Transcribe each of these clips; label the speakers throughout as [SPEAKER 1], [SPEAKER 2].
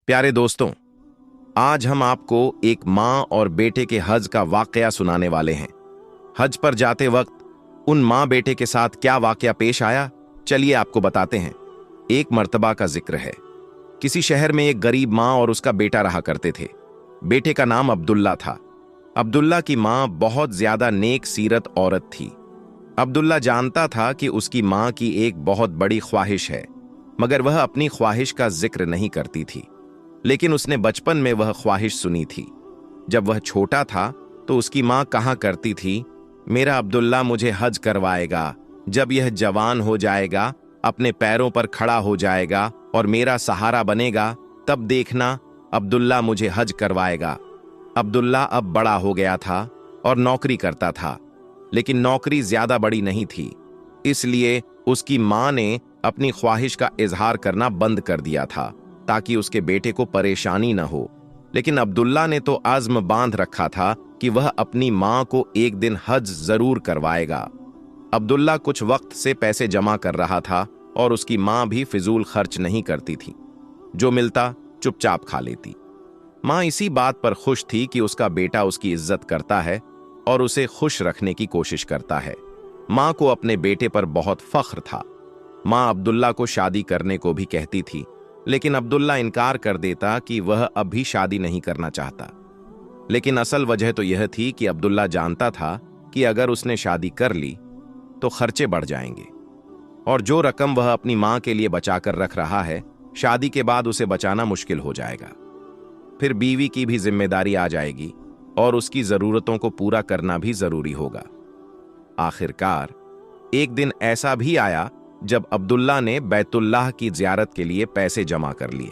[SPEAKER 1] प्यारे दोस्तों, आज हम आपको एक माँ और बेटे के हज का वाकया सुनाने वाले हैं। हज पर जाते वक्त उन माँ बेटे के साथ क्या वाकया पेश आया, चलिए आपको बताते हैं। एक मर्तबा का जिक्र है। किसी शहर में एक गरीब माँ और उसका बेटा रहा करते थे। बेटे का नाम अब्दुल्ला था। अब्दुल्ला की माँ बहुत ज्यादा नेक सीरत औरत थी। अब्दुल्ला जानता था कि उसकी माँ की एक बहुत बड़ी ख्वाहिश है, मगर वह अपनी ख्वाहिश का जिक्र नहीं करती थी। लेकिन उसने बचपन में वह ख्वाहिश सुनी थी। जब वह छोटा था तो उसकी माँ कहा करती थी, मेरा अब्दुल्ला मुझे हज करवाएगा। जब यह जवान हो जाएगा, अपने पैरों पर खड़ा हो जाएगा और मेरा सहारा बनेगा, तब देखना अब्दुल्ला मुझे हज करवाएगा। अब्दुल्ला अब बड़ा हो गया था और नौकरी करता था, लेकिन नौकरी ज्यादा बड़ी नहीं थी। इसलिए उसकी माँ ने अपनी ख्वाहिश का इजहार करना बंद कर दिया था ताकि उसके बेटे को परेशानी न हो। लेकिन अब्दुल्ला ने तो आज़्म बांध रखा था कि वह अपनी माँ को एक दिन हज जरूर करवाएगा। अब्दुल्ला कुछ वक्त से पैसे जमा कर रहा था और उसकी माँ भी फिजूल खर्च नहीं करती थी। जो मिलता चुपचाप खा लेती। माँ इसी बात पर खुश थी कि उसका बेटा उसकी इज्जत करता है और उसे खुश रखने की कोशिश करता है। माँ को अपने बेटे पर बहुत फख्र था। माँ अब्दुल्ला को शादी करने को भी कहती थी, लेकिन अब्दुल्ला इनकार कर देता कि वह अब भी शादी नहीं करना चाहता। लेकिन असल वजह तो यह थी कि अब्दुल्ला जानता था कि अगर उसने शादी कर ली तो खर्चे बढ़ जाएंगे, और जो रकम वह अपनी मां के लिए बचाकर रख रहा है, शादी के बाद उसे बचाना मुश्किल हो जाएगा। फिर बीवी की भी जिम्मेदारी आ जाएगी और उसकी जरूरतों को पूरा करना भी जरूरी होगा। आखिरकार एक दिन ऐसा भी आया जब अब्दुल्ला ने बैतुल्लाह की ज़ियारत के लिए पैसे जमा कर लिए।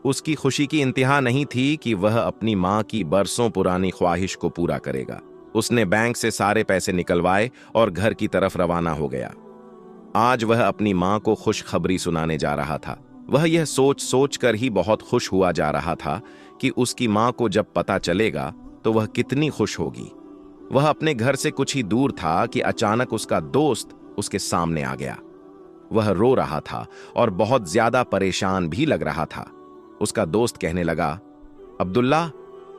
[SPEAKER 1] उसकी खुशी की इंतहा नहीं थी कि वह अपनी मां की बरसों पुरानी ख्वाहिश को पूरा करेगा। उसने बैंक से सारे पैसे निकलवाए और घर की तरफ रवाना हो गया। आज वह अपनी मां को खुशखबरी सुनाने जा रहा था। वह यह सोच सोच कर ही बहुत खुश हुआ जा रहा था कि उसकी मां को जब पता चलेगा तो वह कितनी खुश होगी। वह अपने घर से कुछ ही दूर था कि अचानक उसका दोस्त उसके सामने आ गया। वह रो रहा था और बहुत ज्यादा परेशान भी लग रहा था। उसका दोस्त कहने लगा, अब्दुल्ला,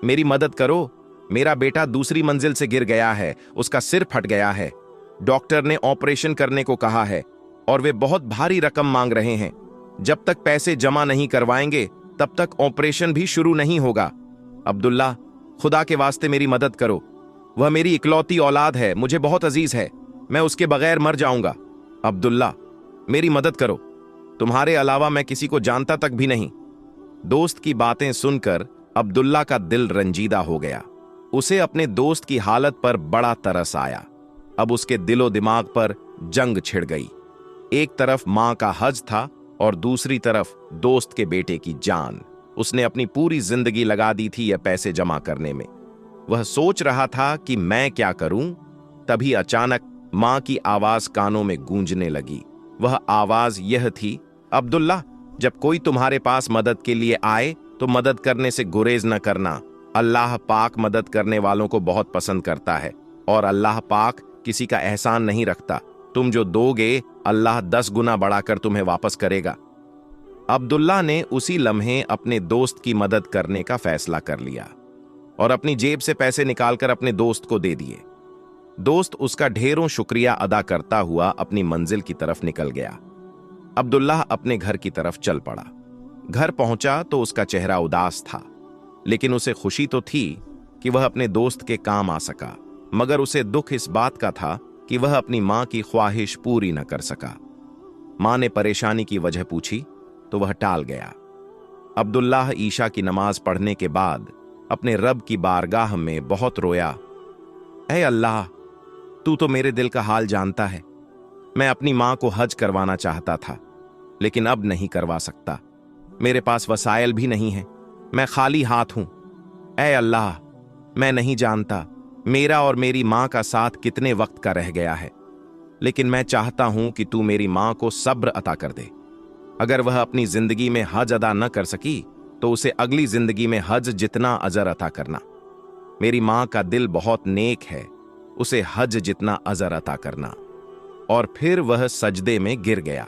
[SPEAKER 1] मेरी मदद करो। मेरा बेटा दूसरी मंजिल से गिर गया है, उसका सिर फट गया है। डॉक्टर ने ऑपरेशन करने को कहा है और वे बहुत भारी रकम मांग रहे हैं। जब तक पैसे जमा नहीं करवाएंगे तब तक ऑपरेशन भी शुरू नहीं होगा। अब्दुल्ला, खुदा के वास्ते मेरी मदद करो। वह मेरी इकलौती औलाद है, मुझे बहुत अजीज है। मैं उसके बगैर मर जाऊंगा। अब्दुल्ला, मेरी मदद करो। तुम्हारे अलावा मैं किसी को जानता तक भी नहीं। दोस्त की बातें सुनकर अब्दुल्ला का दिल रंजीदा हो गया। उसे अपने दोस्त की हालत पर बड़ा तरस आया। अब उसके दिलो दिमाग पर जंग छिड़ गई। एक तरफ मां का हज था और दूसरी तरफ दोस्त के बेटे की जान। उसने अपनी पूरी जिंदगी लगा दी थी यह पैसे जमा करने में। वह सोच रहा था कि मैं क्या करूं, तभी अचानक मां की आवाज कानों में गूंजने लगी। वह आवाज यह थी, अब्दुल्ला, जब कोई तुम्हारे पास मदद के लिए आए तो मदद करने से गुरेज न करना। अल्लाह पाक मदद करने वालों को बहुत पसंद करता है और अल्लाह पाक किसी का एहसान नहीं रखता। तुम जो दोगे, अल्लाह 10 गुना बढ़ाकर तुम्हें वापस करेगा। अब्दुल्ला ने उसी लम्हे अपने दोस्त की मदद करने का फैसला कर लिया और अपनी जेब से पैसे निकालकर अपने दोस्त को दे दिए। दोस्त उसका ढेरों शुक्रिया अदा करता हुआ अपनी मंजिल की तरफ निकल गया। अब्दुल्ला अपने घर की तरफ चल पड़ा। घर पहुंचा तो उसका चेहरा उदास था, लेकिन उसे खुशी तो थी कि वह अपने दोस्त के काम आ सका, मगर उसे दुख इस बात का था कि वह अपनी मां की ख्वाहिश पूरी न कर सका। मां ने परेशानी की वजह पूछी तो वह टाल गया। अब्दुल्ला ईशा की नमाज पढ़ने के बाद अपने रब की बारगाह में बहुत रोया। ऐ अल्लाह, तू तो मेरे दिल का हाल जानता है। मैं अपनी मां को हज करवाना चाहता था, लेकिन अब नहीं करवा सकता। मेरे पास वसाइल भी नहीं है। मैं खाली हाथ हूं। ऐ अल्लाह, मैं नहीं जानता मेरा और मेरी मां का साथ कितने वक्त का रह गया है, लेकिन मैं चाहता हूं कि तू मेरी मां को सब्र अता कर दे। अगर वह अपनी जिंदगी में हज अदा न कर सकी तो उसे अगली जिंदगी में हज जितना अजर अता करना। मेरी मां का दिल बहुत नेक है, उसे हज जितना अजर अता करना। और फिर वह सजदे में गिर गया।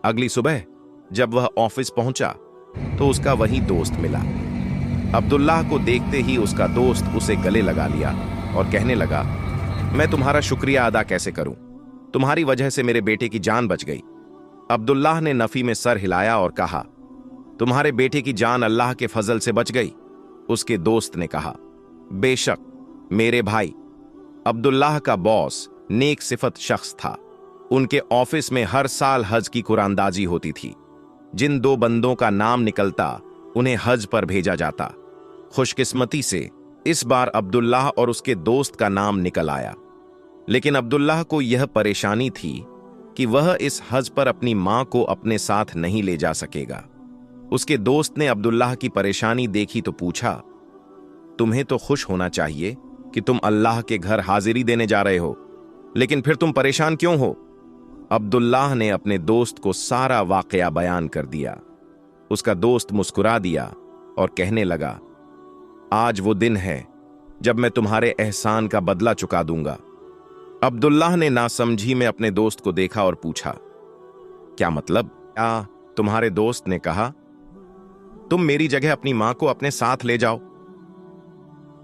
[SPEAKER 1] अगली सुबह जब वह ऑफिस पहुंचा तो उसका वही दोस्त मिला। अब्दुल्लाह को देखते ही उसका दोस्त उसे गले लगा लिया और कहने लगा, मैं तुम्हारा शुक्रिया अदा कैसे करूं? तुम्हारी वजह से मेरे बेटे की जान बच गई। अब्दुल्लाह ने नफी में सर हिलाया और कहा, तुम्हारे बेटे की जान अल्लाह के फजल से बच गई। उसके दोस्त ने कहा, बेशक मेरे भाई। अब्दुल्लाह का बॉस नेक सिफत शख्स था। उनके ऑफिस में हर साल हज की कुरानदाजी होती थी। जिन 2 बंदों का नाम निकलता उन्हें हज पर भेजा जाता। खुशकिस्मती से इस बार अब्दुल्लाह और उसके दोस्त का नाम निकल आया। लेकिन अब्दुल्लाह को यह परेशानी थी कि वह इस हज पर अपनी मां को अपने साथ नहीं ले जा सकेगा। उसके दोस्त ने अब्दुल्लाह की परेशानी देखी तो पूछा, तुम्हें तो खुश होना चाहिए कि तुम अल्लाह के घर हाजिरी देने जा रहे हो, लेकिन फिर तुम परेशान क्यों हो? अब्दुल्लाह ने अपने दोस्त को सारा वाकया बयान कर दिया। उसका दोस्त मुस्कुरा दिया और कहने लगा, आज वो दिन है जब मैं तुम्हारे एहसान का बदला चुका दूंगा। अब्दुल्लाह ने नासमझी में अपने दोस्त को देखा और पूछा, क्या मतलब? क्या? तुम्हारे दोस्त ने कहा, तुम मेरी जगह अपनी मां को अपने साथ ले जाओ।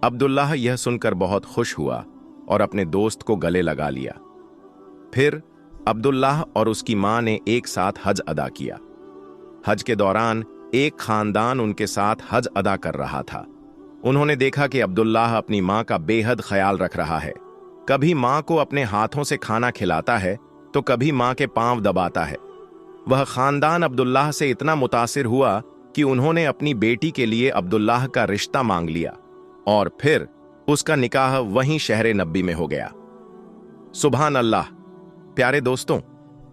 [SPEAKER 1] अब्दुल्लाह यह सुनकर बहुत खुश हुआ और अपने दोस्त को गले लगा लिया। फिर अब्दुल्लाह और उसकी मां ने एक साथ हज अदा किया। हज के दौरान एक खानदान उनके साथ हज अदा कर रहा था। उन्होंने देखा कि अब्दुल्लाह अपनी मां का बेहद ख्याल रख रहा है। कभी मां को अपने हाथों से खाना खिलाता है तो कभी मां के पांव दबाता है। वह खानदान अब्दुल्लाह से इतना मुतासिर हुआ कि उन्होंने अपनी बेटी के लिए अब्दुल्लाह का रिश्ता मांग लिया और फिर उसका निकाह वहीं शहर नब्बी में हो गया। सुभान अल्लाह। प्यारे दोस्तों,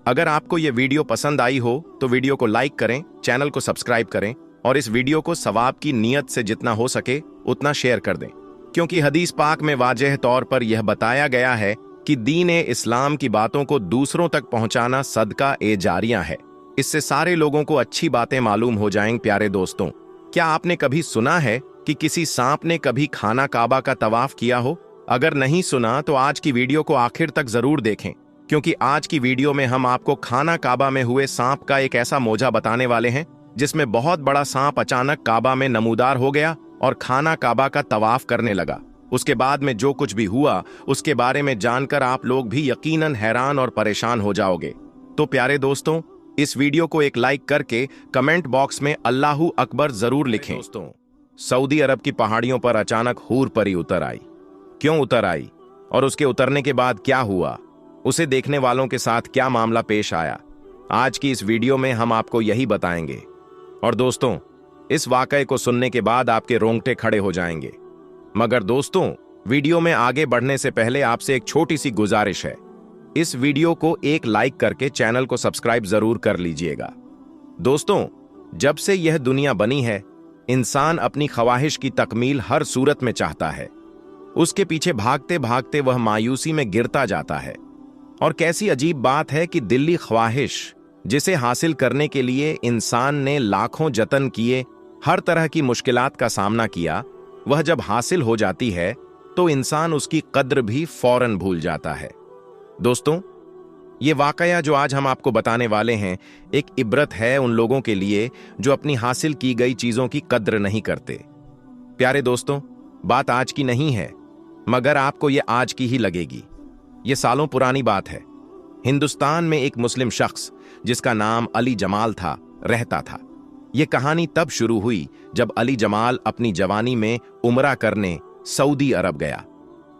[SPEAKER 1] अगर आपको यह वीडियो पसंद आई हो तो वीडियो को लाइक करें, चैनल को सब्सक्राइब करें और इस वीडियो को सवाब की नीयत से जितना हो सके उतना शेयर कर दें, क्योंकि हदीस पाक में वाज़ेह तौर पर यह बताया गया है कि दीन इस्लाम की बातों को दूसरों तक पहुंचाना सदका ए जारिया है। इससे सारे लोगों को अच्छी बातें मालूम हो जाएंगी। प्यारे दोस्तों, क्या आपने कभी सुना है कि किसी सांप ने कभी खाना काबा का तवाफ किया हो? अगर नहीं सुना तो आज की वीडियो को आखिर तक जरूर देखें, क्योंकि आज की वीडियो में हम आपको खाना काबा में हुए सांप का एक ऐसा मौजा बताने वाले हैं जिसमें बहुत बड़ा सांप अचानक काबा में नमूदार हो गया और खाना काबा का तवाफ करने लगा। उसके बाद में जो कुछ भी हुआ उसके बारे में जानकर आप लोग भी यकीनन हैरान और परेशान हो जाओगे। तो प्यारे दोस्तों, इस वीडियो को एक लाइक करके कमेंट बॉक्स में अल्लाहू अकबर जरूर लिखें। दोस्तों, सऊदी अरब की पहाड़ियों पर अचानक हूर परी उतर आई। क्यों उतर आई और उसके उतरने के बाद क्या हुआ, उसे देखने वालों के साथ क्या मामला पेश आया, आज की इस वीडियो में हम आपको यही बताएंगे। और दोस्तों, इस वाकये को सुनने के बाद आपके रोंगटे खड़े हो जाएंगे। मगर दोस्तों, वीडियो में आगे बढ़ने से पहले आपसे एक छोटी सी गुजारिश है, इस वीडियो को एक लाइक करके चैनल को सब्सक्राइब जरूर कर लीजिएगा। दोस्तों, जब से यह दुनिया बनी है, इंसान अपनी ख्वाहिश की तकमील हर सूरत में चाहता है। उसके पीछे भागते भागते वह मायूसी में गिरता जाता है। और कैसी अजीब बात है कि दिल्ली ख्वाहिश, जिसे हासिल करने के लिए इंसान ने लाखों जतन किए, हर तरह की मुश्किलात का सामना किया, वह जब हासिल हो जाती है तो इंसान उसकी कद्र भी फौरन भूल जाता है। दोस्तों, ये वाकया जो आज हम आपको बताने वाले हैं एक इबरत है उन लोगों के लिए जो अपनी हासिल की गई चीजों की कद्र नहीं करते। प्यारे दोस्तों, बात आज की नहीं है, मगर आपको ये आज की ही लगेगी। ये सालों पुरानी बात है। हिंदुस्तान में एक मुस्लिम शख्स जिसका नाम अली जमाल था, रहता था। यह कहानी तब शुरू हुई जब अली जमाल अपनी जवानी में उमरा करने सऊदी अरब गया।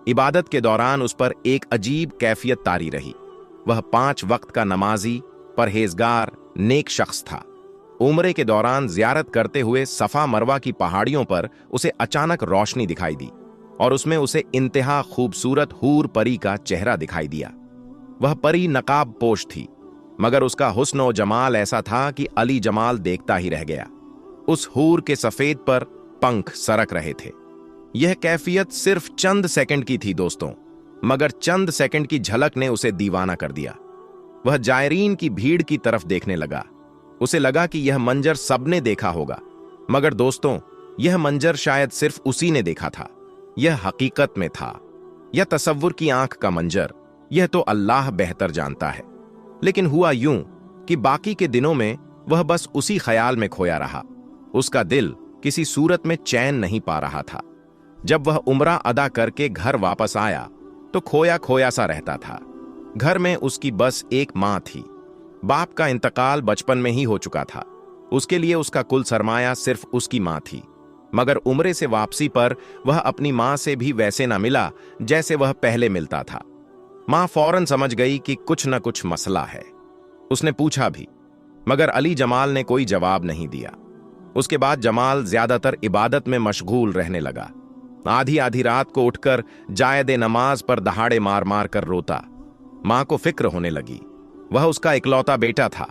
[SPEAKER 1] इबादत के दौरान उस पर एक अजीब कैफियत तारी रही। वह 5 वक्त का नमाजी, परहेजगार, नेक शख्स था। उम्रे के दौरान जियारत करते हुए सफा मरवा की पहाड़ियों पर उसे अचानक रोशनी दिखाई दी और उसमें उसे इंतहा खूबसूरत हूर परी का चेहरा दिखाई दिया। वह परी नकाब पोश थी, मगर उसका हुस्न और जमाल ऐसा था कि अली जमाल देखता ही रह गया। उस हूर के सफेद पर पंख सरक रहे थे। यह कैफियत सिर्फ चंद सेकंड की थी दोस्तों, मगर चंद सेकंड की झलक ने उसे दीवाना कर दिया। वह जायरीन की भीड़ की तरफ देखने लगा। उसे लगा कि यह मंजर सबने देखा होगा, मगर दोस्तों, यह मंजर शायद सिर्फ उसी ने देखा था। यह हकीकत में था या तसव्वुर की आंख का मंजर, यह तो अल्लाह बेहतर जानता है। लेकिन हुआ यूं कि बाकी के दिनों में वह बस उसी ख्याल में खोया रहा। उसका दिल किसी सूरत में चैन नहीं पा रहा था। जब वह उम्रा अदा करके घर वापस आया तो खोया खोया सा रहता था। घर में उसकी बस एक मां थी। बाप का इंतकाल बचपन में ही हो चुका था। उसके लिए उसका कुल सरमाया सिर्फ उसकी मां थी। मगर उम्रे से वापसी पर वह अपनी मां से भी वैसे ना मिला जैसे वह पहले मिलता था। मां फौरन समझ गई कि कुछ न कुछ मसला है। उसने पूछा भी, मगर अली जमाल ने कोई जवाब नहीं दिया। उसके बाद जमाल ज्यादातर इबादत में मशगूल रहने लगा। आधी आधी रात को उठकर जायदे नमाज पर दहाड़े मार मार कर रोता। मां को फिक्र होने लगी। वह उसका इकलौता बेटा था।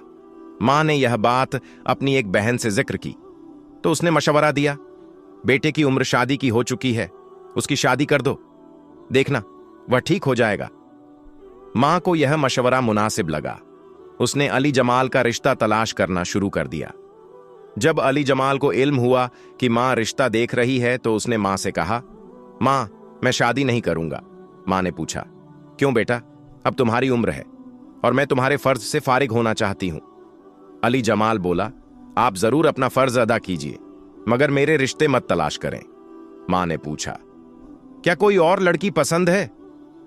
[SPEAKER 1] मां ने यह बात अपनी एक बहन से जिक्र की तो उसने मशवरा दिया, बेटे की उम्र शादी की हो चुकी है, उसकी शादी कर दो, देखना वह ठीक हो जाएगा। मां को यह मशवरा मुनासिब लगा। उसने अली जमाल का रिश्ता तलाश करना शुरू कर दिया। जब अली जमाल को इल्म हुआ कि मां रिश्ता देख रही है तो उसने मां से कहा, मां मैं शादी नहीं करूंगा। मां ने पूछा, क्यों बेटा, अब तुम्हारी उम्र है और मैं तुम्हारे फर्ज से फारिग होना चाहती हूं। अली जमाल बोला, आप जरूर अपना फर्ज अदा कीजिए, मगर मेरे रिश्ते मत तलाश करें। मां ने पूछा, क्या कोई और लड़की पसंद है?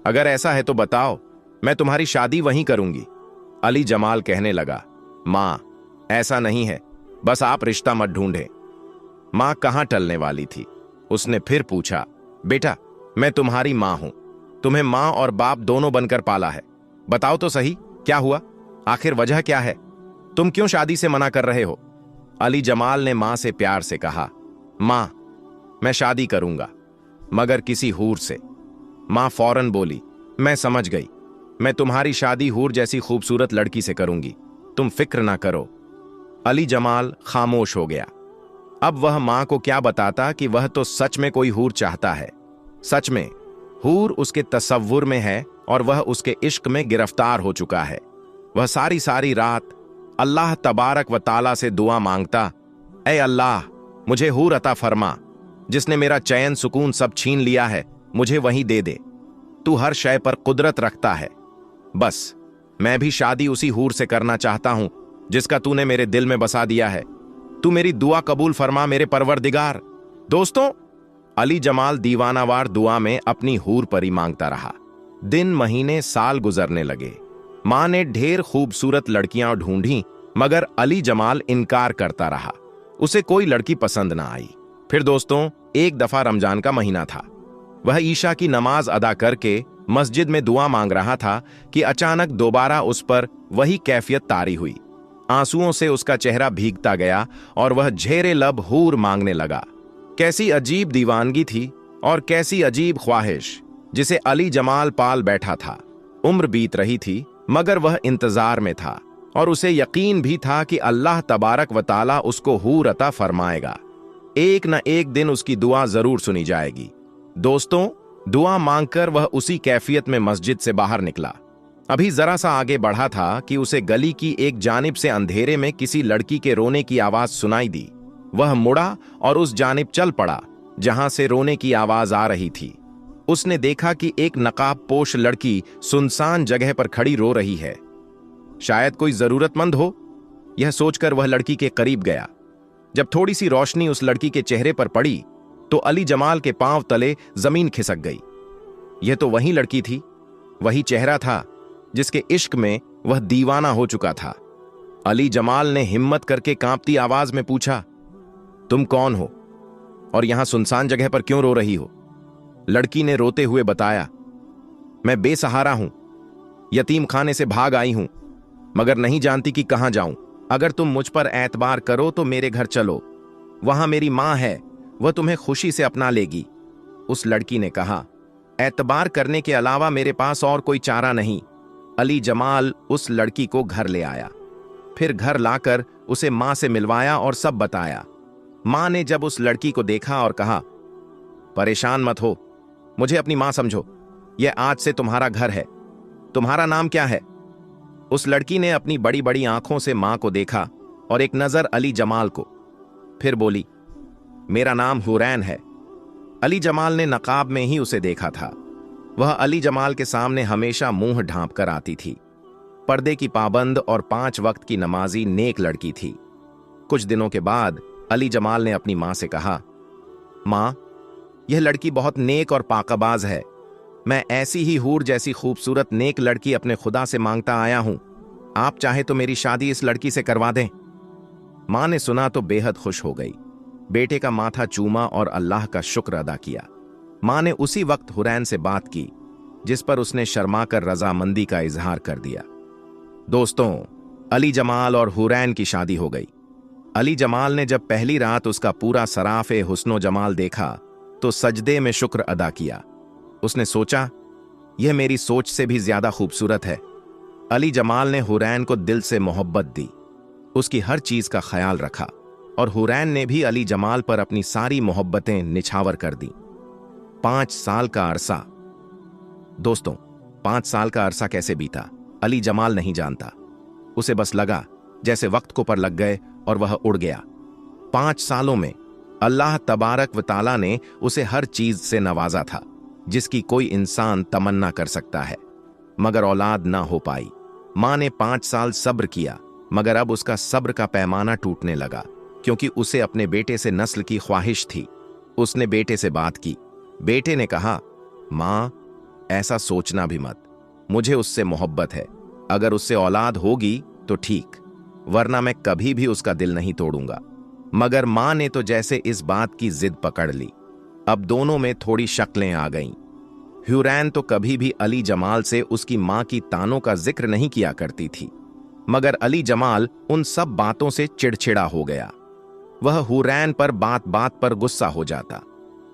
[SPEAKER 1] अगर ऐसा है तो बताओ, मैं तुम्हारी शादी वहीं करूंगी। अली जमाल कहने लगा, मां ऐसा नहीं है, बस आप रिश्ता मत ढूंढें। मां कहां टलने वाली थी। उसने फिर पूछा, बेटा मैं तुम्हारी मां हूं, तुम्हें मां और बाप दोनों बनकर पाला है, बताओ तो सही क्या हुआ, आखिर वजह क्या है, तुम क्यों शादी से मना कर रहे हो? अली जमाल ने मां से प्यार से कहा, मां मैं शादी करूंगा, मगर किसी हूर से। मां फौरन बोली, मैं समझ गई, मैं तुम्हारी शादी हूर जैसी खूबसूरत लड़की से करूंगी, तुम फिक्र ना करो। अली जमाल खामोश हो गया। अब वह मां को क्या बताता कि वह तो सच में कोई हूर चाहता है। सच में हूर उसके तसव्वुर में है और वह उसके इश्क में गिरफ्तार हो चुका है। वह सारी सारी रात अल्लाह तबारक व ताला से दुआ मांगता, ऐ अल्लाह मुझे हूर अता फरमा, जिसने मेरा चैन सुकून सब छीन लिया है मुझे वहीं दे दे, तू हर शय पर कुदरत रखता है, बस मैं भी शादी उसी हूर से करना चाहता हूं जिसका तूने मेरे दिल में बसा दिया है, तू मेरी दुआ कबूल फरमा मेरे परवरदिगार। दोस्तों, अली जमाल दीवानावार दुआ में अपनी हूर परी मांगता रहा। दिन महीने साल गुजरने लगे। मां ने ढेर खूबसूरत लड़कियां ढूंढी, मगर अली जमाल इनकार करता रहा। उसे कोई लड़की पसंद ना आई। फिर दोस्तों, एक दफा रमजान का महीना था। वह ईशा की नमाज अदा करके मस्जिद में दुआ मांग रहा था कि अचानक दोबारा उस पर वही कैफियत तारी हुई। आंसुओं से उसका चेहरा भीगता गया और वह झेरे लब हूर मांगने लगा। कैसी अजीब दीवानगी थी और कैसी अजीब ख्वाहिश जिसे अली जमाल पाल बैठा था। उम्र बीत रही थी, मगर वह इंतजार में था और उसे यकीन भी था कि अल्लाह तबारक व ताला उसको हूर अता फरमाएगा। एक न एक दिन उसकी दुआ जरूर सुनी जाएगी। दोस्तों, दुआ मांगकर वह उसी कैफियत में मस्जिद से बाहर निकला। अभी जरा सा आगे बढ़ा था कि उसे गली की एक जानिब से अंधेरे में किसी लड़की के रोने की आवाज सुनाई दी। वह मुड़ा और उस जानिब चल पड़ा जहां से रोने की आवाज आ रही थी। उसने देखा कि एक नकाब पोश लड़की सुनसान जगह पर खड़ी रो रही है। शायद कोई जरूरतमंद हो, यह सोचकर वह लड़की के करीब गया। जब थोड़ी सी रोशनी उस लड़की के चेहरे पर पड़ी तो अली जमाल के पांव तले जमीन खिसक गई। यह तो वही लड़की थी, वही चेहरा था जिसके इश्क में वह दीवाना हो चुका था। अली जमाल ने हिम्मत करके कांपती आवाज में पूछा, तुम कौन हो और यहां सुनसान जगह पर क्यों रो रही हो? लड़की ने रोते हुए बताया, मैं बेसहारा हूं, यतीम खाने से भाग आई हूं, मगर नहीं जानती कि कहां जाऊं। अगर तुम मुझ पर एतबार करो तो मेरे घर चलो, वहां मेरी मां है, वह तुम्हें खुशी से अपना लेगी। उस लड़की ने कहा, एतबार करने के अलावा मेरे पास और कोई चारा नहीं। अली जमाल उस लड़की को घर ले आया, फिर घर लाकर उसे मां से मिलवाया और सब बताया। मां ने जब उस लड़की को देखा और कहा, परेशान मत हो, मुझे अपनी मां समझो, यह आज से तुम्हारा घर है। तुम्हारा नाम क्या है? उस लड़की ने अपनी बड़ी बड़ी आंखों से मां को देखा और एक नजर अली जमाल को, फिर बोली, मेरा नाम हुरैन है। अली जमाल ने नकाब में ही उसे देखा था। वह अली जमाल के सामने हमेशा मुंह ढांप कर आती थी। पर्दे की पाबंद और 5 वक्त की नमाजी नेक लड़की थी। कुछ दिनों के बाद अली जमाल ने अपनी मां से कहा, मां, यह लड़की बहुत नेक और पाकाबाज है। मैं ऐसी ही हूर जैसी खूबसूरत नेक लड़की अपने खुदा से मांगता आया हूं। आप चाहे तो मेरी शादी इस लड़की से करवा दें। मां ने सुना तो बेहद खुश हो गई। बेटे का माथा चूमा और अल्लाह का शुक्र अदा किया। मां ने उसी वक्त हुरैन से बात की, जिस पर उसने शर्माकर रजामंदी का इजहार कर दिया। दोस्तों, अली जमाल और हुरैन की शादी हो गई। अली जमाल ने जब पहली रात उसका पूरा सराफे हुस्नो जमाल देखा तो सजदे में शुक्र अदा किया। उसने सोचा, यह मेरी सोच से भी ज्यादा खूबसूरत है। अली जमाल ने हुरैन को दिल से मोहब्बत दी, उसकी हर चीज का ख्याल रखा और हुरैन ने भी अली जमाल पर अपनी सारी मोहब्बतें निछावर कर दी। 5 साल का अरसा। दोस्तों, 5 साल का अरसा कैसे बीता अली जमाल नहीं जानता। उसे बस लगा जैसे वक्त को पर लग गए और वह उड़ गया। 5 सालों में अल्लाह तबारक व ताला ने उसे हर चीज से नवाजा था जिसकी कोई इंसान तमन्ना कर सकता है, मगर औलाद ना हो पाई। मां ने 5 साल सब्र किया, मगर अब उसका सब्र का पैमाना टूटने लगा, क्योंकि उसे अपने बेटे से नस्ल की ख्वाहिश थी। उसने बेटे से बात की। बेटे ने कहा, मां, ऐसा सोचना भी मत, मुझे उससे मोहब्बत है। अगर उससे औलाद होगी तो ठीक, वरना मैं कभी भी उसका दिल नहीं तोड़ूंगा। मगर मां ने तो जैसे इस बात की जिद पकड़ ली। अब दोनों में थोड़ी शक्लें आ गईं। हुरैन तो कभी भी अली जमाल से उसकी मां की तानों का जिक्र नहीं किया करती थी, मगर अली जमाल उन सब बातों से चिड़चिड़ा हो गया। वह हुरैन पर बात बात पर गुस्सा हो जाता।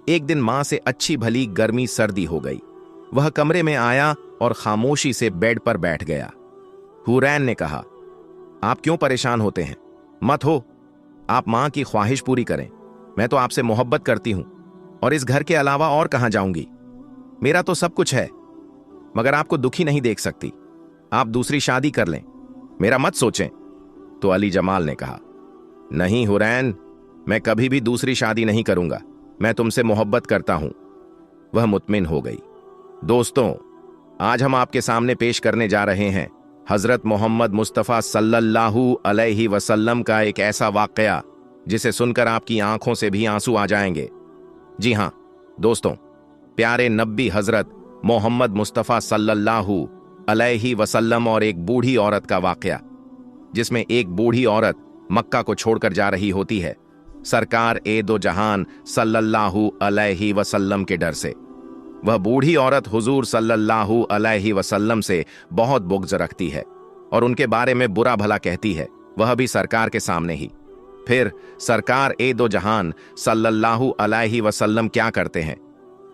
[SPEAKER 1] एक दिन मां से अच्छी भली गर्मी सर्दी हो गई। वह कमरे में आया और खामोशी से बेड पर बैठ गया। हुरैन ने कहा, आप क्यों परेशान होते हैं? मत हो, आप मां की ख्वाहिश पूरी करें। मैं तो आपसे मोहब्बत करती हूं और इस घर के अलावा और कहां जाऊंगी। मेरा तो सब कुछ है, मगर आपको दुखी नहीं देख सकती। आप दूसरी शादी कर लें, मेरा मत सोचें। तो अली जमाल ने कहा, नहीं हुरैन, मैं कभी भी दूसरी शादी नहीं करूंगा। मैं तुमसे मोहब्बत करता हूं। वह मुतमिन हो गई। दोस्तों, आज हम आपके सामने पेश करने जा रहे हैं हजरत मोहम्मद मुस्तफ़ा सल्लल्लाहु अलैहि वसल्लम का एक ऐसा वाकया जिसे सुनकर आपकी आंखों से भी आंसू आ जाएंगे। जी हां दोस्तों, प्यारे नबी हजरत मोहम्मद मुस्तफ़ा सल्लल्लाहु अलैहि वसल्लम और एक बूढ़ी औरत का वाकया, जिसमें एक बूढ़ी औरत मक्का को छोड़कर जा रही होती है सरकार ए दो जहान सल्लल्लाहु अलैहि वसल्लम के डर से। वह बूढ़ी औरत हुजूर सल्लल्लाहु अलैहि वसल्लम से बहुत बुग़्ज़ रखती है और उनके बारे में बुरा भला कहती है, वह भी सरकार के सामने ही। फिर सरकार ए दो जहान सल्लल्लाहु अलैहि वसल्लम क्या करते हैं,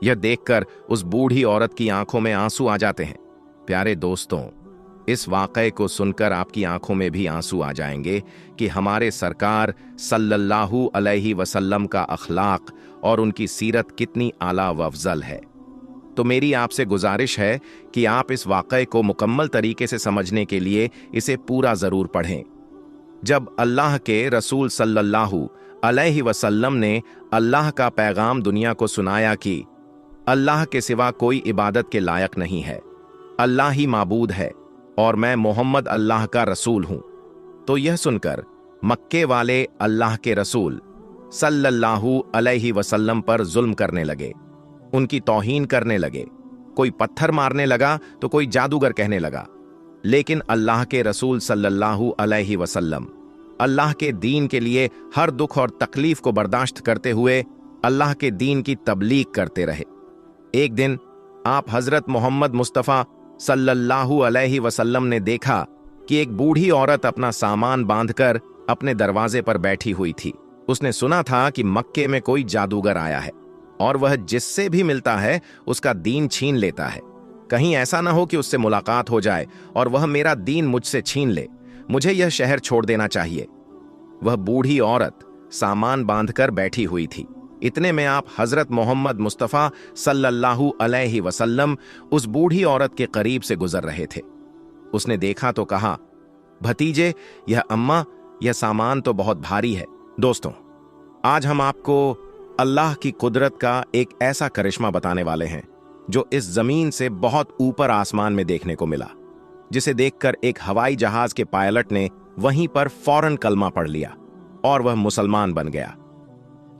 [SPEAKER 1] यह देखकर उस बूढ़ी औरत की आंखों में आंसू आ जाते हैं। प्यारे दोस्तों, इस वाक़े को सुनकर आपकी आंखों में भी आंसू आ जाएंगे कि हमारे सरकार सल्लल्लाहु अलैहि वसल्लम का अखलाक और उनकी सीरत कितनी आला व अफजल है। तो मेरी आपसे गुजारिश है कि आप इस वाक़े को मुकम्मल तरीके से समझने के लिए इसे पूरा ज़रूर पढ़ें। जब अल्लाह के रसूल सल्लल्लाहु अलैहि वसल्लम ने अल्लाह का पैगाम दुनिया को सुनाया कि अल्लाह के सिवा कोई इबादत के लायक नहीं है, अल्लाह ही माबूद है और मैं मोहम्मद अल्लाह का रसूल हूं, तो यह सुनकर मक्के वाले अल्लाह के रसूल सल्लल्लाहु अलैहि वसल्लम पर जुल्म करने लगे, उनकी तौहीन करने लगे। कोई पत्थर मारने लगा तो कोई जादूगर कहने लगा। लेकिन अल्लाह के रसूल सल्लल्लाहु अलैहि वसल्लम अल्लाह के दीन के लिए हर दुख और तकलीफ को बर्दाश्त करते हुए अल्लाह के दीन की तबलीग करते रहे। एक दिन आप हजरत मोहम्मद मुस्तफ़ा सल्लल्लाहु अलैहि वसल्लम ने देखा कि एक बूढ़ी औरत अपना सामान बांधकर अपने दरवाजे पर बैठी हुई थी। उसने सुना था कि मक्के में कोई जादूगर आया है और वह जिससे भी मिलता है उसका दीन छीन लेता है। कहीं ऐसा ना हो कि उससे मुलाकात हो जाए और वह मेरा दीन मुझसे छीन ले। मुझे यह शहर छोड़ देना चाहिए। वह बूढ़ी औरत सामान बांधकर बैठी हुई थी। इतने में आप हजरत मोहम्मद मुस्तफ़ा सल्लल्लाहु अलैहि वसल्लम उस बूढ़ी औरत के करीब से गुजर रहे थे। उसने देखा तो कहा, भतीजे, यह अम्मा, यह सामान तो बहुत भारी है। दोस्तों, आज हम आपको अल्लाह की कुदरत का एक ऐसा करिश्मा बताने वाले हैं जो इस जमीन से बहुत ऊपर आसमान में देखने को मिला, जिसे देखकर एक हवाई जहाज के पायलट ने वहीं पर फौरन कलमा पढ़ लिया। और वह मुसलमान बन गया।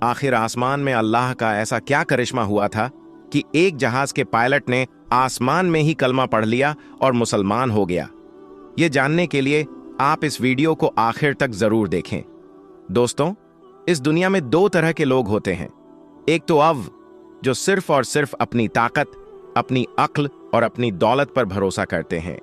[SPEAKER 1] आखिर आसमान में अल्लाह का ऐसा क्या करिश्मा हुआ था कि एक जहाज के पायलट ने आसमान में ही कलमा पढ़ लिया और मुसलमान हो गया। ये जानने के लिए आप इस वीडियो को आखिर तक जरूर देखें। दोस्तों, इस दुनिया में दो तरह के लोग होते हैं। एक तो अव, जो सिर्फ और सिर्फ अपनी ताकत, अपनी अक्ल और अपनी दौलत पर भरोसा करते हैं।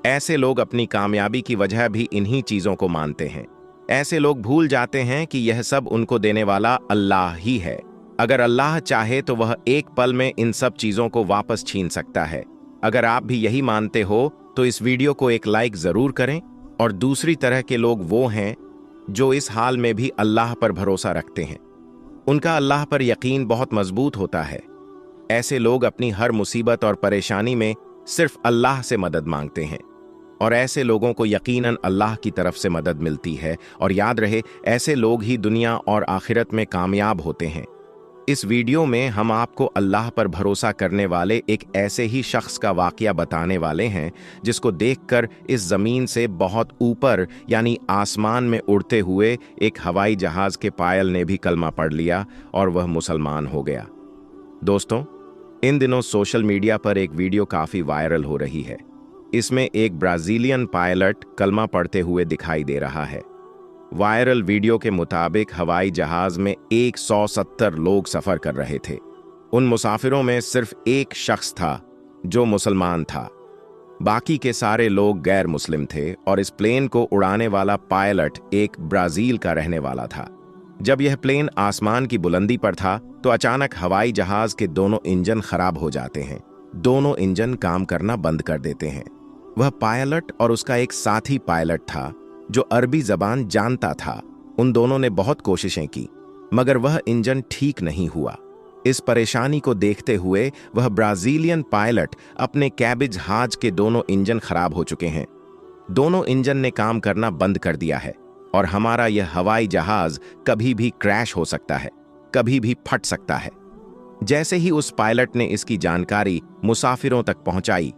[SPEAKER 1] ऐसे लोग अपनी कामयाबी की वजह भी इन्हीं चीजों को मानते हैं। ऐसे लोग भूल जाते हैं कि यह सब उनको देने वाला अल्लाह ही है। अगर अल्लाह चाहे तो वह एक पल में इन सब चीजों को वापस छीन सकता है। अगर आप भी यही मानते हो तो इस वीडियो को एक लाइक जरूर करें। और दूसरी तरह के लोग वो हैं जो इस हाल में भी अल्लाह पर भरोसा रखते हैं। उनका अल्लाह पर यकीन बहुत मजबूत होता है। ऐसे लोग अपनी हर मुसीबत और परेशानी में सिर्फ अल्लाह से मदद मांगते हैं और ऐसे लोगों को यकीनन अल्लाह की तरफ से मदद मिलती है। और याद रहे, ऐसे लोग ही दुनिया और आखिरत में कामयाब होते हैं। इस वीडियो में हम आपको अल्लाह पर भरोसा करने वाले एक ऐसे ही शख्स का वाकया बताने वाले हैं जिसको देखकर इस जमीन से बहुत ऊपर यानी आसमान में उड़ते हुए एक हवाई जहाज के पायल ने भी कलमा पढ़ लिया और वह मुसलमान हो गया। दोस्तों, इन दिनों सोशल मीडिया पर एक वीडियो काफी वायरल हो रही है। इसमें एक ब्राजीलियन पायलट कलमा पढ़ते हुए दिखाई दे रहा है। वायरल वीडियो के मुताबिक हवाई जहाज में 170 लोग सफर कर रहे थे। उन मुसाफिरों में सिर्फ एक शख्स था जो मुसलमान था। बाकी के सारे लोग गैर मुस्लिम थे और इस प्लेन को उड़ाने वाला पायलट एक ब्राजील का रहने वाला था। जब यह प्लेन आसमान की बुलंदी पर था तो अचानक हवाई जहाज के दोनों इंजन खराब हो जाते हैं। दोनों इंजन काम करना बंद कर देते हैं। वह पायलट और उसका एक साथी पायलट था जो अरबी जबान जानता था। उन दोनों ने बहुत कोशिशें की मगर वह इंजन ठीक नहीं हुआ। इस परेशानी को देखते हुए वह ब्राजीलियन पायलट अपने कैबिज जहाज के दोनों इंजन खराब हो चुके हैं। दोनों इंजन ने काम करना बंद कर दिया है और हमारा यह हवाई जहाज कभी भी क्रैश हो सकता है, कभी भी फट सकता है। जैसे ही उस पायलट ने इसकी जानकारी मुसाफिरों तक पहुंचाई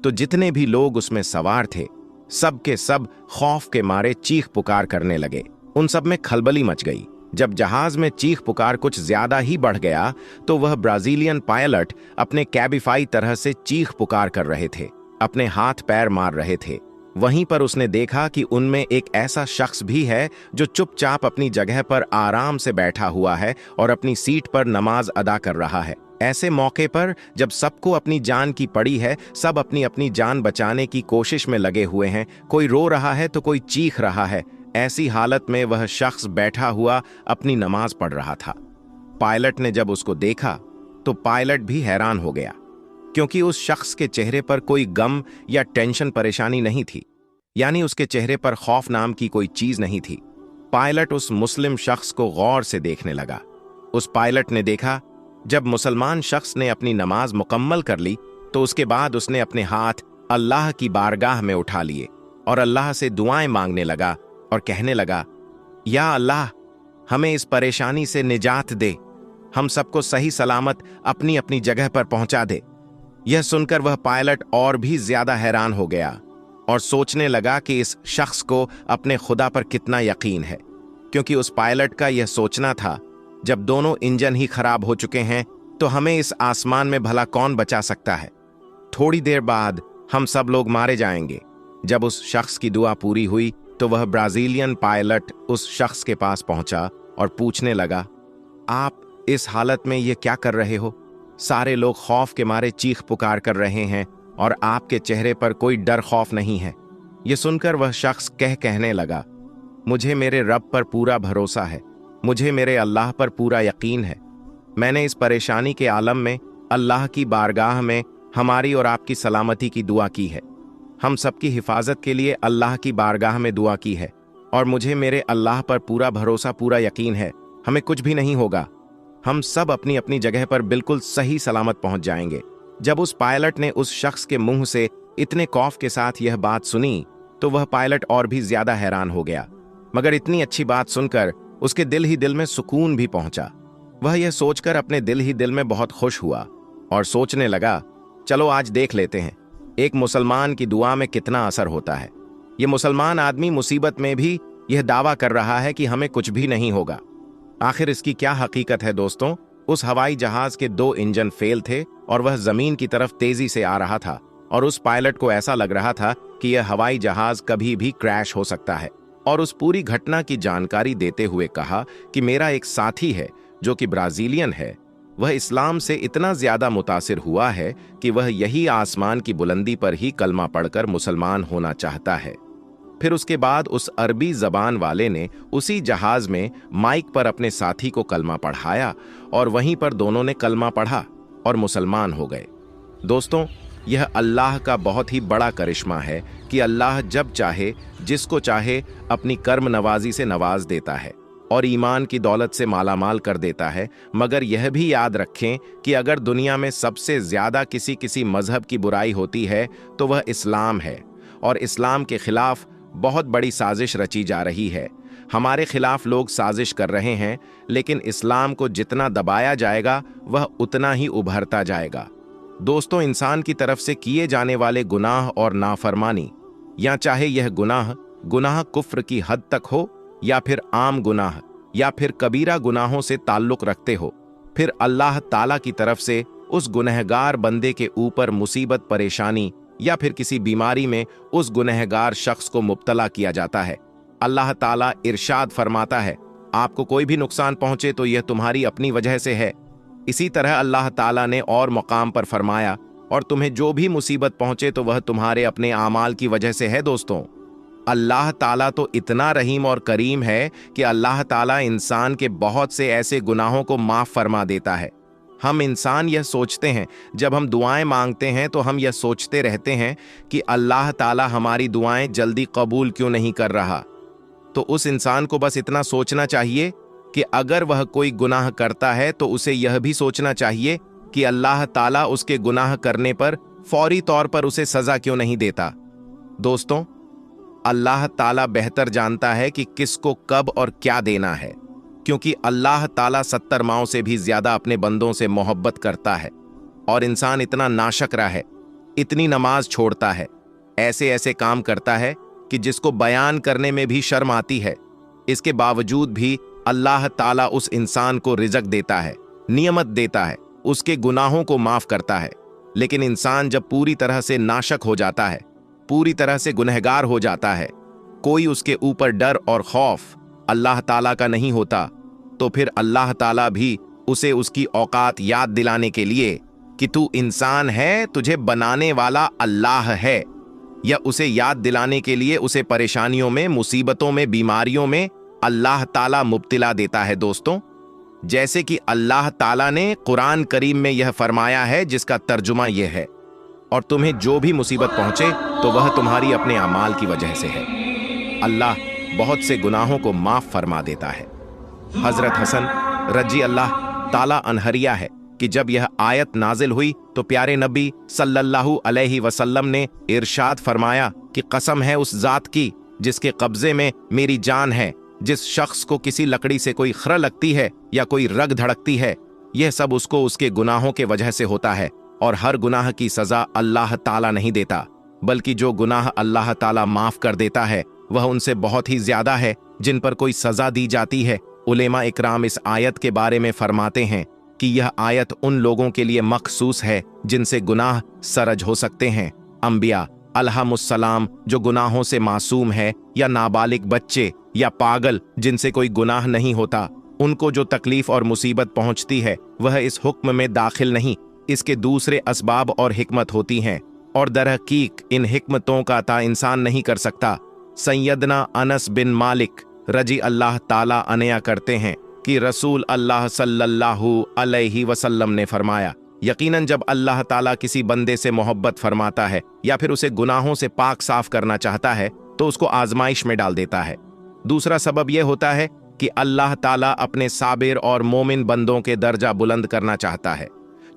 [SPEAKER 1] तो जितने भी लोग उसमें सवार थे सब के सब खौफ के मारे चीख पुकार करने लगे। उन सब में खलबली मच गई। जब जहाज में चीख पुकार कुछ ज्यादा ही बढ़ गया तो वह ब्राजीलियन पायलट अपने कैबिफाई तरह से चीख पुकार कर रहे थे, अपने हाथ पैर मार रहे थे। वहीं पर उसने देखा कि उनमें एक ऐसा शख्स भी है जो चुपचाप अपनी जगह पर आराम से बैठा हुआ है और अपनी सीट पर नमाज अदा कर रहा है। ऐसे मौके पर जब सबको अपनी जान की पड़ी है, सब अपनी अपनी जान बचाने की कोशिश में लगे हुए हैं, कोई रो रहा है तो कोई चीख रहा है, ऐसी हालत में वह शख्स बैठा हुआ अपनी नमाज पढ़ रहा था। पायलट ने जब उसको देखा तो पायलट भी हैरान हो गया क्योंकि उस शख्स के चेहरे पर कोई गम या टेंशन परेशानी नहीं थी, यानी उसके चेहरे पर खौफ नाम की कोई चीज नहीं थी। पायलट उस मुस्लिम शख्स को गौर से देखने लगा। उस पायलट ने देखा जब मुसलमान शख्स ने अपनी नमाज मुकम्मल कर ली तो उसके बाद उसने अपने हाथ अल्लाह की बारगाह में उठा लिए और अल्लाह से दुआएं मांगने लगा और कहने लगा, या अल्लाह, हमें इस परेशानी से निजात दे, हम सबको सही सलामत अपनी अपनी जगह पर पहुंचा दे। यह सुनकर वह पायलट और भी ज्यादा हैरान हो गया और सोचने लगा कि इस शख्स को अपने खुदा पर कितना यकीन है, क्योंकि उस पायलट का यह सोचना था जब दोनों इंजन ही खराब हो चुके हैं तो हमें इस आसमान में भला कौन बचा सकता है। थोड़ी देर बाद हम सब लोग मारे जाएंगे। जब उस शख्स की दुआ पूरी हुई तो वह ब्राजीलियन पायलट उस शख्स के पास पहुंचा और पूछने लगा, आप इस हालत में ये क्या कर रहे हो? सारे लोग खौफ के मारे चीख पुकार कर रहे हैं और आपके चेहरे पर कोई डर खौफ नहीं है। ये सुनकर वह शख्स कहने लगा, मुझे मेरे रब पर पूरा भरोसा है, मुझे मेरे अल्लाह पर पूरा यकीन है। मैंने इस परेशानी के आलम में अल्लाह की बारगाह में हमारी और आपकी सलामती की दुआ की है। हम सबकी हिफाजत के लिए अल्लाह की बारगाह में दुआ की है और मुझे मेरे अल्लाह पर पूरा भरोसा, पूरा यकीन है, हमें कुछ भी नहीं होगा। हम सब अपनी अपनी जगह पर बिल्कुल सही सलामत पहुंच जाएंगे। जब उस पायलट ने उस शख्स के मुंह से इतने खौफ के साथ यह बात सुनी तो वह पायलट और भी ज्यादा हैरान हो गया, मगर इतनी अच्छी बात सुनकर उसके दिल ही दिल में सुकून भी पहुंचा। वह यह सोचकर अपने दिल ही दिल में बहुत खुश हुआ और सोचने लगा, चलो आज देख लेते हैं एक मुसलमान की दुआ में कितना असर होता है। ये मुसलमान आदमी मुसीबत में भी यह दावा कर रहा है कि हमें कुछ भी नहीं होगा। आखिर इसकी क्या हकीकत है दोस्तों? उस हवाई जहाज के 2 इंजन फेल थे और वह जमीन की तरफ तेजी से आ रहा था और उस पायलट को ऐसा लग रहा था कि यह हवाई जहाज कभी भी क्रैश हो सकता है। और उस पूरी घटना की जानकारी देते हुए कहा कि मेरा एक साथी है जो कि ब्राजीलियन है, वह इस्लाम से इतना ज्यादा मुतासिर हुआ है कि वह यही आसमान की बुलंदी पर ही कलमा पढ़कर मुसलमान होना चाहता है। फिर उसके बाद उस अरबी जबान वाले ने उसी जहाज में माइक पर अपने साथी को कलमा पढ़ाया और वहीं पर दोनों ने कलमा पढ़ा और मुसलमान हो गए। दोस्तों, यह अल्लाह का बहुत ही बड़ा करिश्मा है कि अल्लाह जब चाहे जिसको चाहे अपनी कर्म नवाजी से नवाज देता है और ईमान की दौलत से मालामाल कर देता है। मगर यह भी याद रखें कि अगर दुनिया में सबसे ज्यादा किसी मजहब की बुराई होती है तो वह इस्लाम है, और इस्लाम के खिलाफ बहुत बड़ी साजिश रची जा रही है। हमारे खिलाफ लोग साजिश कर रहे हैं, लेकिन इस्लाम को जितना दबाया जाएगा वह उतना ही उभरता जाएगा। दोस्तों, इंसान की तरफ से किए जाने वाले गुनाह और नाफरमानी, या चाहे यह गुनाह कुफ्र की हद तक हो या फिर आम गुनाह या फिर कबीरा गुनाहों से ताल्लुक रखते हो, फिर अल्लाह ताला की तरफ से उस गुनहगार बंदे के ऊपर मुसीबत, परेशानी या फिर किसी बीमारी में उस गुनहगार शख्स को मुब्तला किया जाता है। अल्लाह ताला इरशाद फरमाता है, आपको कोई भी नुकसान पहुंचे तो यह तुम्हारी अपनी वजह से है। इसी तरह अल्लाह ताला ने और मकाम पर फरमाया, और तुम्हें जो भी मुसीबत पहुंचे तो वह तुम्हारे अपने आमाल की वजह से है। दोस्तों, अल्लाह ताला तो इतना रहीम और करीम है कि अल्लाह ताला इंसान के बहुत से ऐसे गुनाहों को माफ फरमा देता है। हम इंसान यह सोचते हैं, जब हम दुआएं मांगते हैं तो हम यह सोचते रहते हैं कि अल्लाह ताला हमारी दुआएं जल्दी कबूल क्यों नहीं कर रहा। तो उस इंसान को बस इतना सोचना चाहिए कि अगर वह कोई गुनाह करता है तो उसे यह भी सोचना चाहिए कि अल्लाह ताला उसके गुनाह करने पर फौरी तौर पर उसे सजा क्यों नहीं देता। दोस्तों, अल्लाह ताला बेहतर जानता है कि किसको कब और क्या देना है, क्योंकि अल्लाह ताला 70 माओं से भी ज्यादा अपने बंदों से मोहब्बत करता है। और इंसान इतना नाशकरा है, इतनी नमाज छोड़ता है, ऐसे ऐसे काम करता है कि जिसको बयान करने में भी शर्म आती है। इसके बावजूद भी अल्लाह ताला उस इंसान को रिज़्क देता है, नियमत देता है, उसके गुनाहों को माफ करता है। लेकिन इंसान जब पूरी तरह से नाशक हो जाता है, पूरी तरह से गुनहगार हो जाता है, कोई उसके ऊपर डर और खौफ अल्लाह ताला का नहीं होता, तो फिर अल्लाह ताला भी उसे उसकी औकात याद दिलाने के लिए कि तू इंसान है, तुझे बनाने वाला अल्लाह है, या उसे याद दिलाने के लिए उसे परेशानियों में, मुसीबतों में, बीमारियों में अल्लाह ताला मुब्तिला देता है। दोस्तों, जैसे कि अल्लाह ताला ने कुरान करीम में यह फरमाया है, जिसका तर्जुमा यह है, और तुम्हें जो भी मुसीबत पहुंचे तो वह तुम्हारी अपने अमाल की वजह से है। अल्लाह बहुत से गुनाहों को माफ फरमा देता है। हजरत हसन रजी अल्लाह ताला अनहरिया है कि जब यह आयत नाजिल हुई तो प्यारे नबी सल्लल्लाहु अलैहि वसल्लम ने इरशाद फरमाया कि कसम है उस जात की जिसके कब्जे में मेरी जान है, जिस शख्स को किसी लकड़ी से कोई खर लगती है या कोई रग धड़कती है, यह सब उसको उसके गुनाहों के वजह से होता है। और हर गुनाह की सजा अल्लाह ताला नहीं देता, बल्कि जो गुनाह अल्लाह ताला माफ कर देता है वह उनसे बहुत ही ज्यादा है जिन पर कोई सजा दी जाती है। उलेमा इकराम इस आयत के बारे में फरमाते हैं कि यह आयत उन लोगों के लिए मखसूस है जिनसे गुनाह सरज हो सकते हैं। अंबिया अलैहिमुस्सलाम जो गुनाहों से मासूम है, या नाबालिग बच्चे या पागल जिनसे कोई गुनाह नहीं होता, उनको जो तकलीफ और मुसीबत पहुंचती है वह इस हुक्म में दाखिल नहीं, इसके दूसरे असबाब और हिकमत होती हैं, और दरहकीक इन हिकमतों का अता इंसान नहीं कर सकता। सैयदना अनस बिन मालिक रजी अल्लाह ताला अनया करते हैं कि रसूल अल्लाह सल्लल्लाहु अलैहि वसल्लम ने फरमाया, यकीनन जब अल्लाह ताला किसी बंदे से मोहब्बत फरमाता है या फिर उसे गुनाहों से पाक साफ करना चाहता है तो उसको आजमाइश में डाल देता है। दूसरा सबब यह होता है कि अल्लाह ताला अपने साबिर और मोमिन बंदों के दर्जा बुलंद करना चाहता है,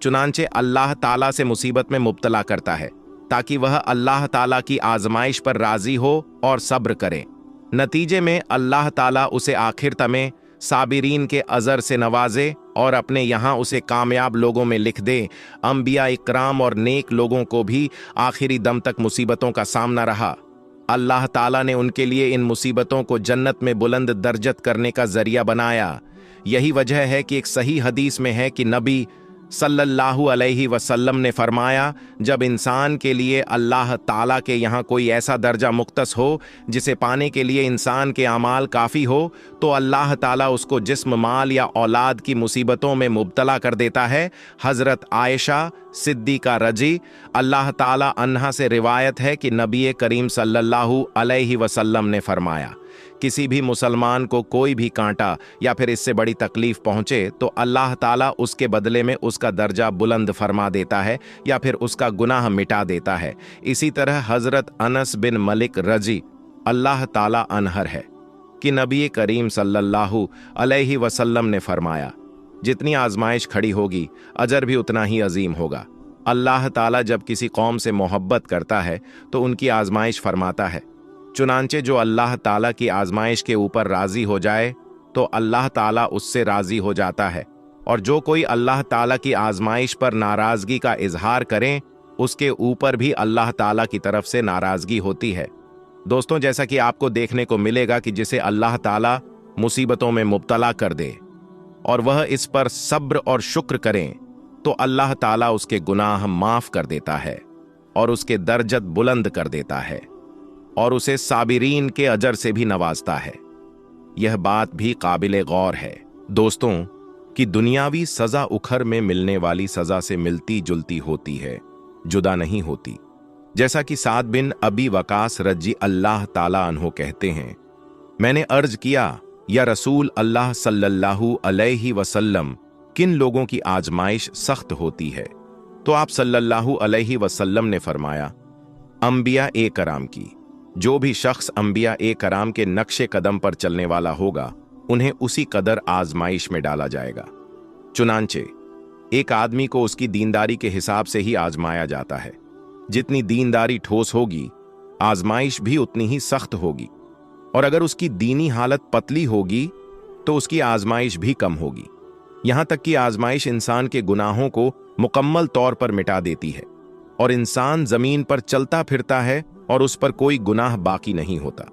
[SPEAKER 1] चुनांचे अल्लाह ताला से मुसीबत में मुब्तला करता है ताकि वह अल्लाह ताला की आजमाइश पर राजी हो और सब्र करे। नतीजे में अल्लाह ताला उसे आखिर तमें साबिरीन के अजर से नवाजे और अपने यहाँ उसे कामयाब लोगों में लिख दे। अंबिया इकराम और नेक लोगों को भी आखिरी दम तक मुसीबतों का सामना रहा, अल्लाह ताला ने उनके लिए इन मुसीबतों को जन्नत में बुलंद दर्जत करने का जरिया बनाया। यही वजह है कि एक सही हदीस में है कि नबी सल्लल्लाहु अलैहि वसल्लम ने फरमाया, जब इंसान के लिए अल्लाह ताला के यहाँ कोई ऐसा दर्जा मुख्तस हो जिसे पाने के लिए इंसान के अमाल काफ़ी हो, तो अल्लाह ताला उसको जिस्म, माल या औलाद की मुसीबतों में मुब्तला कर देता है। हज़रत आयशा सिद्दीक़ा रजी अल्लाह ताला अन्हा से रिवायत है कि नबी करीम सल्लल्लाहु अलैहि वसल्लम ने फरमाया, किसी भी मुसलमान को कोई भी कांटा या फिर इससे बड़ी तकलीफ पहुंचे तो अल्लाह ताला उसके बदले में उसका दर्जा बुलंद फरमा देता है या फिर उसका गुनाह मिटा देता है। इसी तरह हजरत अनस बिन मलिक रजी अल्लाह ताला अनहर है कि नबी करीम सल्लल्लाहु अलैहि वसल्लम ने फरमाया, जितनी आजमाइश खड़ी होगी अजर भी उतना ही अजीम होगा। अल्लाह ताला जब किसी कौम से मोहब्बत करता है तो उनकी आजमाइश फरमाता है। चुनांचे जो अल्लाह ताला की आजमाइश के ऊपर राजी हो जाए तो अल्लाह ताला उससे राजी हो जाता है, और जो कोई अल्लाह ताला की आजमाइश पर नाराजगी का इजहार करें उसके ऊपर भी अल्लाह ताला की तरफ से नाराजगी होती है। दोस्तों, जैसा कि आपको देखने को मिलेगा कि जिसे अल्लाह ताला मुसीबतों में मुब्तला कर दे और वह इस पर सब्र और शुक्र करें तो अल्लाह ताला उसके गुनाह माफ कर देता है और उसके दर्जत बुलंद कर देता है और उसे साबिरीन के अजर से भी नवाजता है। यह बात भी काबिले गौर है दोस्तों कि दुनियावी सजा उखर में मिलने वाली सजा से मिलती जुलती होती है, जुदा नहीं होती। जैसा कि साद बिन अबी वकास रजी अल्लाह ताला अन्हो कहते हैं, मैंने अर्ज किया, या रसूल अल्लाह सल्लल्लाहु अलैहि वसल्लम, किन लोगों की आजमाइश सख्त होती है? तो आप सल्लल्लाहु अलैहि वसल्लम ने फरमाया, अंबिया ए कराम की। जो भी शख्स अंबिया ए कराम के नक्शे कदम पर चलने वाला होगा उन्हें उसी कदर आजमाइश में डाला जाएगा। चुनांचे एक आदमी को उसकी दीनदारी के हिसाब से ही आजमाया जाता है। जितनी दीनदारी ठोस होगी आजमाइश भी उतनी ही सख्त होगी, और अगर उसकी दीनी हालत पतली होगी तो उसकी आजमाइश भी कम होगी। यहां तक कि आजमाइश इंसान के गुनाहों को मुकम्मल तौर पर मिटा देती है और इंसान जमीन पर चलता फिरता है और उस पर कोई गुनाह बाकी नहीं होता।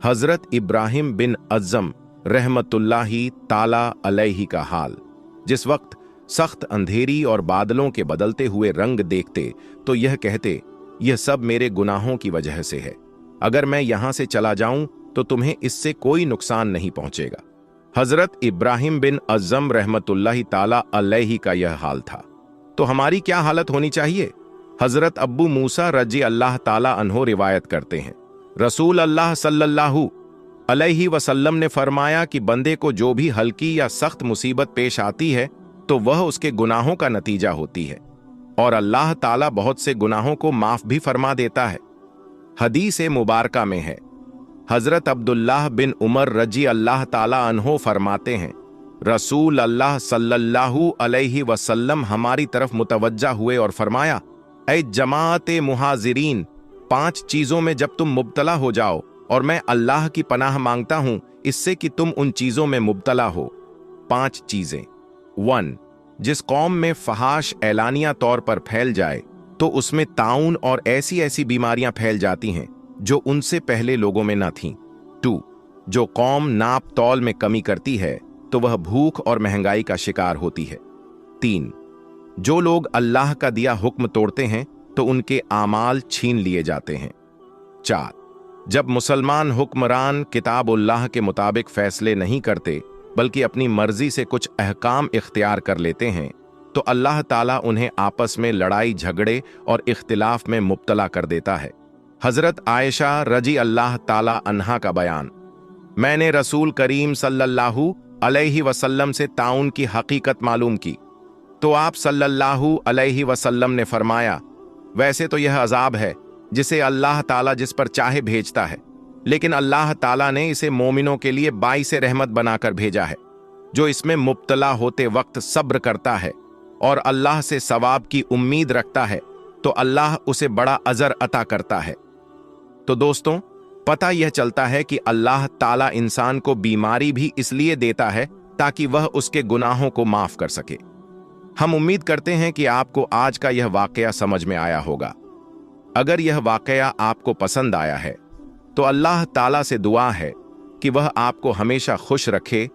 [SPEAKER 1] हजरत इब्राहिम बिन अज़्ज़म रहमतुल्लाही ताला अलैहि का हाल, जिस वक्त सख्त अंधेरी और बादलों के बदलते हुए रंग देखते तो यह कहते, यह सब मेरे गुनाहों की वजह से है, अगर मैं यहां से चला जाऊं तो तुम्हें इससे कोई नुकसान नहीं पहुंचेगा। हजरत इब्राहिम बिन अज़्ज़म रहमतुल्लाही ताला अलैहि का यह हाल था। तो हमारी क्या हालत होनी चाहिए? हजरत अब्बू मूसा रजी अल्लाह ताला अन्हो रिवायत करते हैं, रसूल अल्लाह सल्लल्लाहु अलैहि वसल्लम ने फरमाया कि बंदे को जो भी हल्की या सख्त मुसीबत पेश आती है तो वह उसके गुनाहों का नतीजा होती है, और अल्लाह ताला बहुत से गुनाहों को माफ भी फरमा देता है। हदीस मुबारका में है, हजरत अब्दुल्लाह बिन उमर रजी अल्लाह ताला अन्हो फरमाते हैं, रसूल अल्लाह सल्लल्लाहु अलैहि वसल्लम हमारी तरफ मुतवज्जा हुए और फरमाया, ऐ जमात मुहाजिरीन, 5 चीजों में जब तुम मुब्तला हो जाओ और मैं अल्लाह की पनाह मांगता हूं इससे कि तुम उन चीजों में मुब्तला हो। 5 चीजें। 1, जिस कौम में फहाश एलानिया तौर पर फैल जाए तो उसमें ताउन और ऐसी ऐसी बीमारियां फैल जाती हैं जो उनसे पहले लोगों में न थीं। 2, जो कौम नाप तौल में कमी करती है तो वह भूख और महंगाई का शिकार होती है। 3, जो लोग अल्लाह का दिया हुक्म तोड़ते हैं तो उनके आमाल छीन लिए जाते हैं। 4, जब मुसलमान हुक्मरान किताबुल्लाह के मुताबिक फैसले नहीं करते बल्कि अपनी मर्जी से कुछ अहकाम इख्तियार कर लेते हैं तो अल्लाह ताला उन्हें आपस में लड़ाई झगड़े और इख्तिलाफ में मुब्तला कर देता है। हजरत आयशा रजी अल्लाह ताला अन्हा का बयान, मैंने रसूल करीम सल्लल्लाहु अलैहि वसल्लम से ताउन की हकीकत मालूम की तो आप सल्लल्लाहु अलैहि वसल्लम ने फरमाया, वैसे तो यह अजाब है जिसे अल्लाह ताला जिस पर चाहे भेजता है, लेकिन अल्लाह ताला ने इसे मोमिनों के लिए बाइस रहमत बनाकर भेजा है। जो इसमें मुब्तला होते वक्त सब्र करता है और अल्लाह से सवाब की उम्मीद रखता है तो अल्लाह उसे बड़ा अजर अता करता है। तो दोस्तों, पता यह चलता है कि अल्लाह ताला इंसान को बीमारी भी इसलिए देता है ताकि वह उसके गुनाहों को माफ कर सके। हम उम्मीद करते हैं कि आपको आज का यह वाकया समझ में आया होगा। अगर यह वाकया आपको पसंद आया है तो अल्लाह ताला से दुआ है कि वह आपको हमेशा खुश रखे